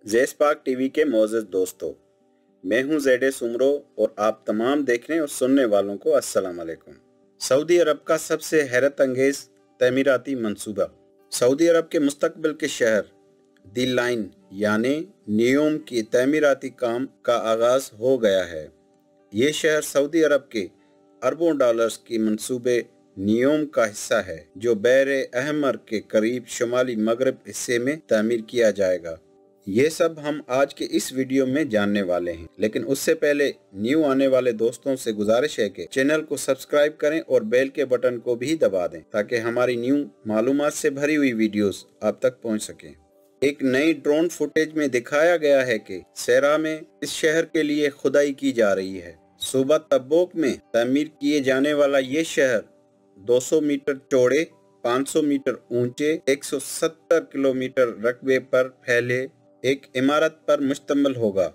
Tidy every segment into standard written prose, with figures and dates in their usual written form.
ज़ेसपाक TV के मोअज़्ज़ज़ दोस्तों, मैं हूं ज़ेड सुमरो और आप तमाम देखने और सुनने वालों को अस्सलाम वालेकुम। सऊदी अरब का सबसे हैरत अंगेज तमीराती मंसूबा। सऊदी अरब के मुस्तकबिल के शहर दी लाइन यानी नियोम की तमीराती काम का आगाज हो गया है। ये शहर सऊदी अरब के अरबों डॉलर्स की मंसूबे नियोम का हिस्सा है, जो बहरे अहमर के करीब शुमाली मगरब हिस्से में तामीर किया जाएगा। ये सब हम आज के इस वीडियो में जानने वाले हैं, लेकिन उससे पहले न्यू आने वाले दोस्तों से गुजारिश है कि चैनल को सब्सक्राइब करें और बेल के बटन को भी दबा दें ताकि हमारी न्यू मालूमात से भरी हुई वीडियोस आप तक पहुंच सकें। एक नई ड्रोन फुटेज में दिखाया गया है कि सेरा में इस शहर के लिए खुदाई की जा रही है। सूबा तब्बूक में तामीर किए जाने वाला ये शहर 200 मीटर चौड़े, 500 मीटर ऊंचे, 170 किलोमीटर रकबे पर फैले एक इमारत पर मुश्तमिल होगा,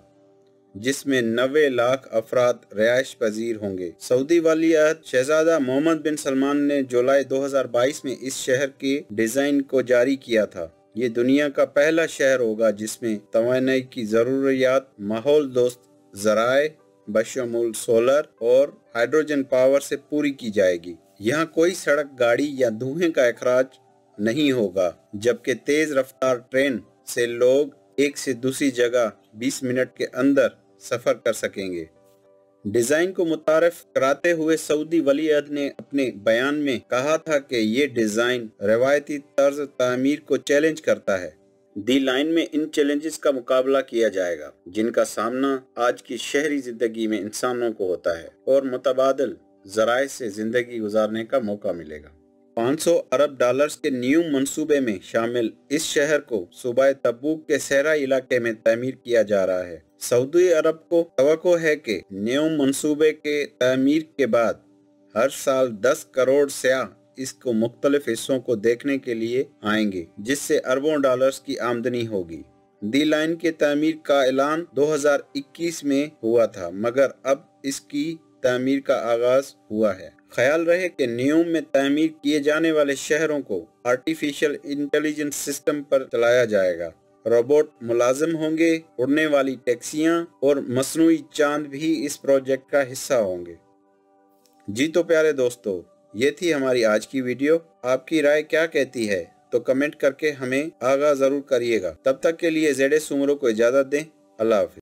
जिसमें 90 लाख अफराद रिहाइश पजीर होंगे। सऊदी वली-अहद शहजादा मोहम्मद बिन सलमान ने जुलाई 2022 में इस शहर के डिजाइन को जारी किया था। ये दुनिया का पहला शहर होगा जिसमें तवानाई की जरूरियात माहौल दोस्त ज़राए बशमूल सोलर और हाइड्रोजन पावर से पूरी की जाएगी। यहाँ कोई सड़क, गाड़ी या धुएं का अखराज नहीं होगा, जबकि तेज रफ्तार ट्रेन से लोग एक से दूसरी जगह 20 मिनट के अंदर सफर कर सकेंगे। डिजाइन को मुतारिफ कराते हुए सऊदी वली-अहद ने अपने बयान में कहा था कि ये डिजाइन रवायती तर्ज तामीर को चैलेंज करता है। दी लाइन में इन चैलेंजेस का मुकाबला किया जाएगा जिनका सामना आज की शहरी जिंदगी में इंसानों को होता है, और मुतबादिल ज़राए से जिंदगी गुजारने का मौका मिलेगा। 500 अरब डॉलर्स के न्यू मंसूबे में शामिल इस शहर को सूबा तब्बूक के सहरा इलाके में तामीर किया जा रहा है। सऊदी अरब को तवक्को है कि न्यू मंसूबे के तामीर के बाद हर साल 10 करोड़ सयाह इसको मुख्तलिफ हिस्सों को देखने के लिए आएंगे, जिससे अरबों डॉलर्स की आमदनी होगी। दी लाइन के तामीर का ऐलान 2021 में हुआ था, मगर अब इसकी तामीर का आगाज हुआ है। ख्याल रहे कि नियोम में तामीर किए जाने वाले शहरों को आर्टिफिशियल इंटेलिजेंस सिस्टम पर चलाया जाएगा। रोबोट मुलाजिम होंगे, उड़ने वाली टैक्सियां और मसनूई चांद भी इस प्रोजेक्ट का हिस्सा होंगे। जी तो प्यारे दोस्तों, ये थी हमारी आज की वीडियो। आपकी राय क्या कहती है तो कमेंट करके हमें आगाह जरूर करिएगा। तब तक के लिए ज़ेड सुमरो को इजाजत दें। अल्लाह हाफिज।